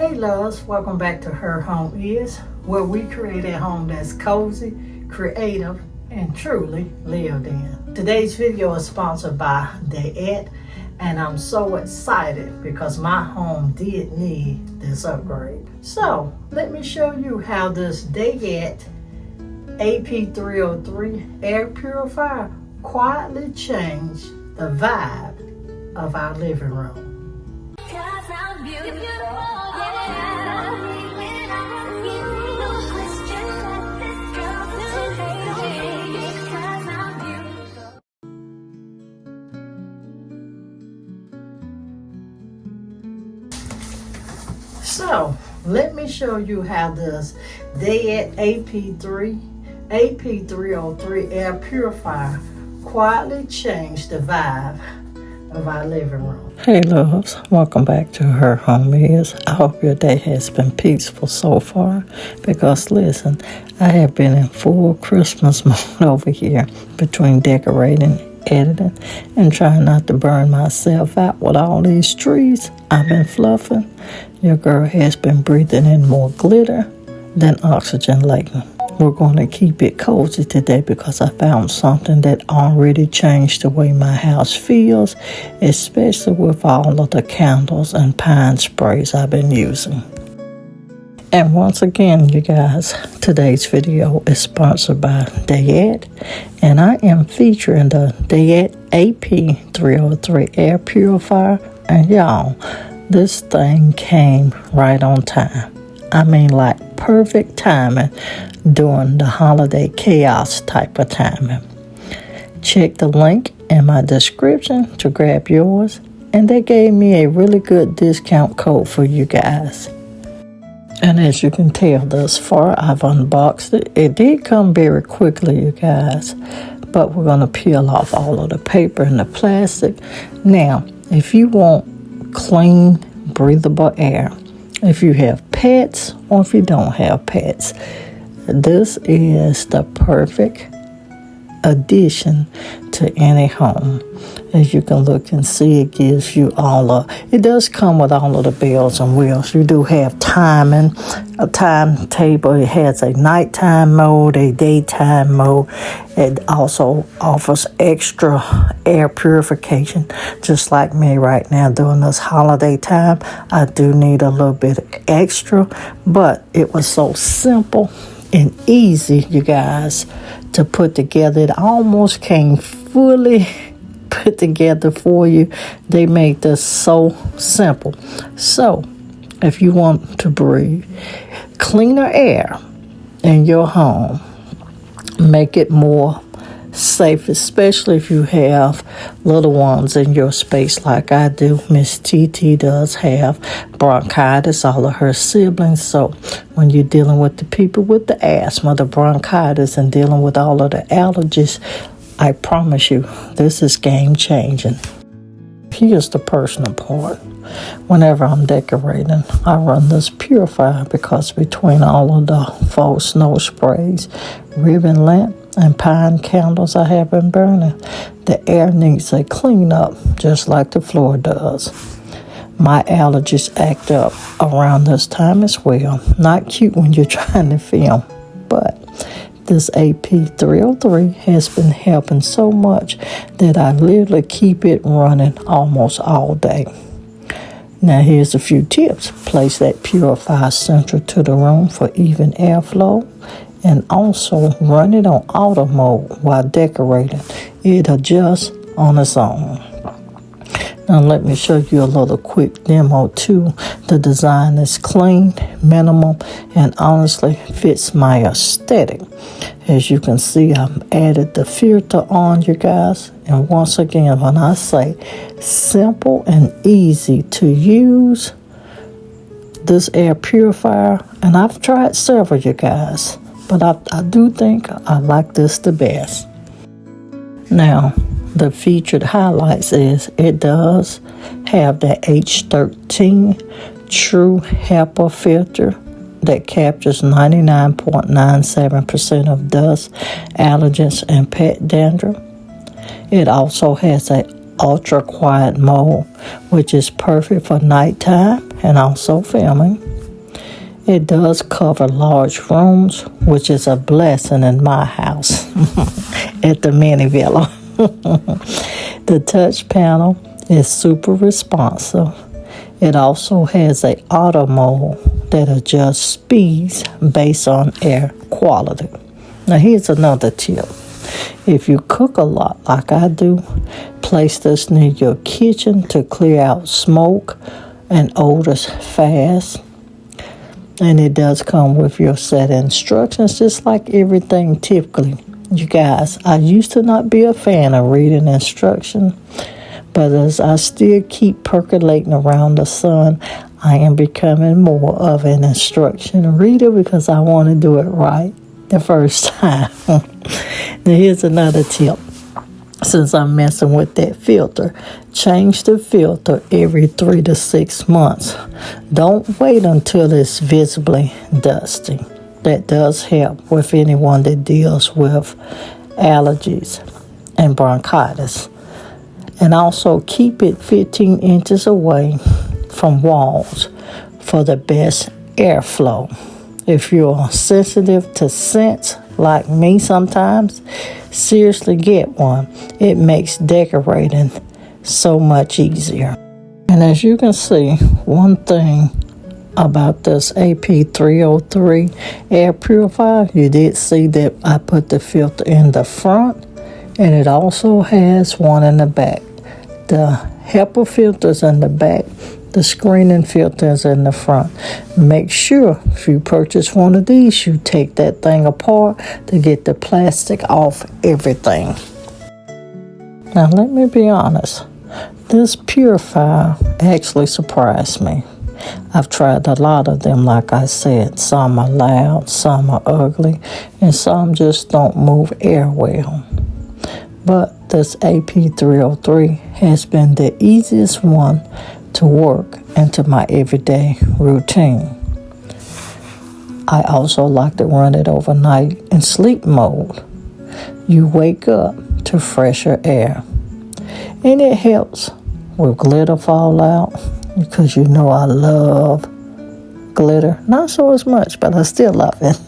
Hey loves, welcome back to Her Home Is, where we create a home that's cozy, creative, and truly lived in. Today's video is sponsored by Dayette, and I'm so excited because my home did need this upgrade. So let me show you how this Dayette AP303 Air Purifier quietly changed the vibe of our living room. So let me show you how this Dayette AP303 Air Purifier quietly changed the vibe of our living room. Hey loves, welcome back to Her Home Is. I hope your day has been peaceful so far, because listen, I have been in full Christmas mode over here between decorating, editing, and trying not to burn myself out with all these trees I've been fluffing. Your girl has been breathing in more glitter than oxygen lately. We're going to keep it cozy today because I found something that already changed the way my house feels, especially with all of the candles and pine sprays I've been using. And once again, you guys, today's video is sponsored by Dayette, and I am featuring the Dayette AP303 Air Purifier. And y'all, this thing came right on time. I mean, like perfect timing during the holiday chaos type of timing. Check the link in my description to grab yours, and they gave me a really good discount code for you guys. And as you can tell thus far, I've unboxed it. It did come very quickly, you guys, but we're going to peel off all of the paper and the plastic. Now, if you want clean, breathable air, if you have pets or if you don't have pets, this is the perfect addition to any home. As you can look and see, it gives you it does come with all of the bells and whistles. You do have timing, a timetable. It has a nighttime mode, a daytime mode. It also offers extra air purification. Just like me right now during this holiday time, I do need a little bit extra, but it was so simple and easy, you guys, to put together. It almost came fully put together for you. They made this so simple. So if you want to breathe cleaner air in your home, make it more safe, especially if you have little ones in your space like I do. Miss TT does have bronchitis, all of her siblings. So when you're dealing with the people with the asthma, the bronchitis, and dealing with all of the allergies, I promise you, this is game changing. Here's the personal part. Whenever I'm decorating, I run this purifier because between all of the faux snow sprays, ribbon lamp, and pine candles I have been burning, the air needs a clean up just like the floor does. My allergies act up around this time as well. Not cute when you're trying to film, but this AP303 has been helping so much that I literally keep it running almost all day. Now here's a few tips. Place that purifier central to the room for even airflow, and also run it on auto mode while decorating. It adjusts on its own. Now let me show you a little quick demo too. The design is clean, minimal, and honestly fits my aesthetic. As you can see, I've added the filter on, you guys. And once again, when I say simple and easy to use, this air purifier, and I've tried several, you guys, but I do think I like this the best. Now, the featured highlights is it does have the H13 true HEPA filter that captures 99.97% of dust, allergens, and pet dandruff. It also has a ultra quiet mode, which is perfect for nighttime and also filming. It does cover large rooms, which is a blessing in my house at the mini villa. The touch panel is super responsive. It also has an auto mode that adjusts speeds based on air quality. Now here's another tip. If you cook a lot like I do, place this near your kitchen to clear out smoke and odors fast. And it does come with your set instructions, just like everything typically. You guys, I used to not be a fan of reading instructions, but as I still keep percolating around the sun, I am becoming more of an instruction reader because I want to do it right the first time. Now here's another tip. Since I'm messing with that filter, change the filter every 3 to 6 months. Don't wait until it's visibly dusty. That does help with anyone that deals with allergies and bronchitis. And also keep it 15 inches away from walls for the best airflow. If you're sensitive to scents like me sometimes, seriously get one. It makes decorating so much easier. And as you can see, one thing about this AP303 Air Purifier, you did see that I put the filter in the front, and it also has one in the back. The HEPA filters in the back, the screening filters in the front. Make sure if you purchase one of these, you take that thing apart to get the plastic off everything. Now let me be honest, this purifier actually surprised me. I've tried a lot of them, like I said. Some are loud, some are ugly, and some just don't move air well. But this AP303 has been the easiest one to work into my everyday routine. I also like to run it overnight in sleep mode. You wake up to fresher air. And it helps with glitter fallout, because you know I love glitter. Not so as much, but I still love it.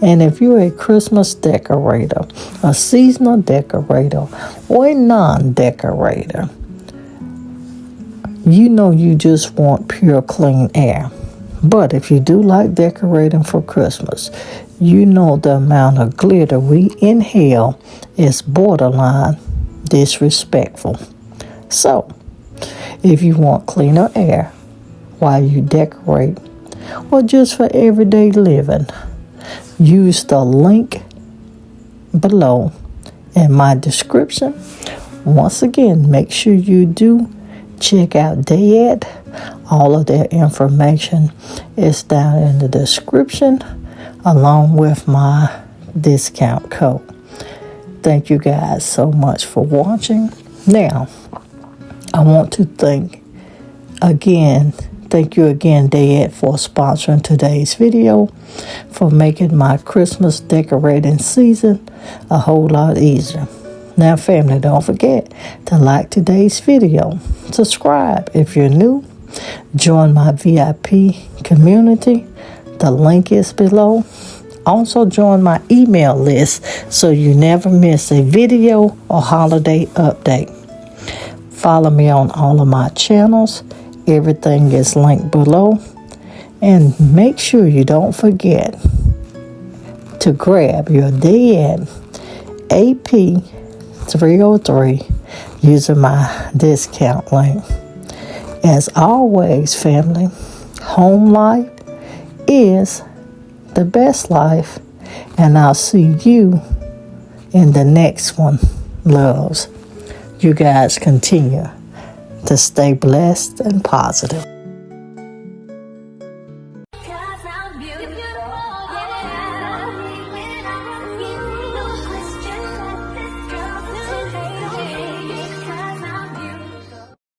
And if you're a Christmas decorator, a seasonal decorator, or a non-decorator, you know you just want pure, clean air. But if you do like decorating for Christmas, you know the amount of glitter we inhale is borderline disrespectful. So, if you want cleaner air while you decorate, or just for everyday living, use the link below in my description. Once again, make sure you do check out Dayette. All of their information is down in the description, along with my discount code. Thank you guys so much for watching. Now, I want to thank you again, Dayette, for sponsoring today's video, for making my Christmas decorating season a whole lot easier. Now, family, don't forget to like today's video, subscribe if you're new, join my VIP community. The link is below. Also, join my email list so you never miss a video or holiday update. Follow me on all of my channels. Everything is linked below. And make sure you don't forget to grab your Dayette AP303 using my discount link. As always, family, home life is the best life, and I'll see you in the next one, loves. You guys continue to stay blessed and positive.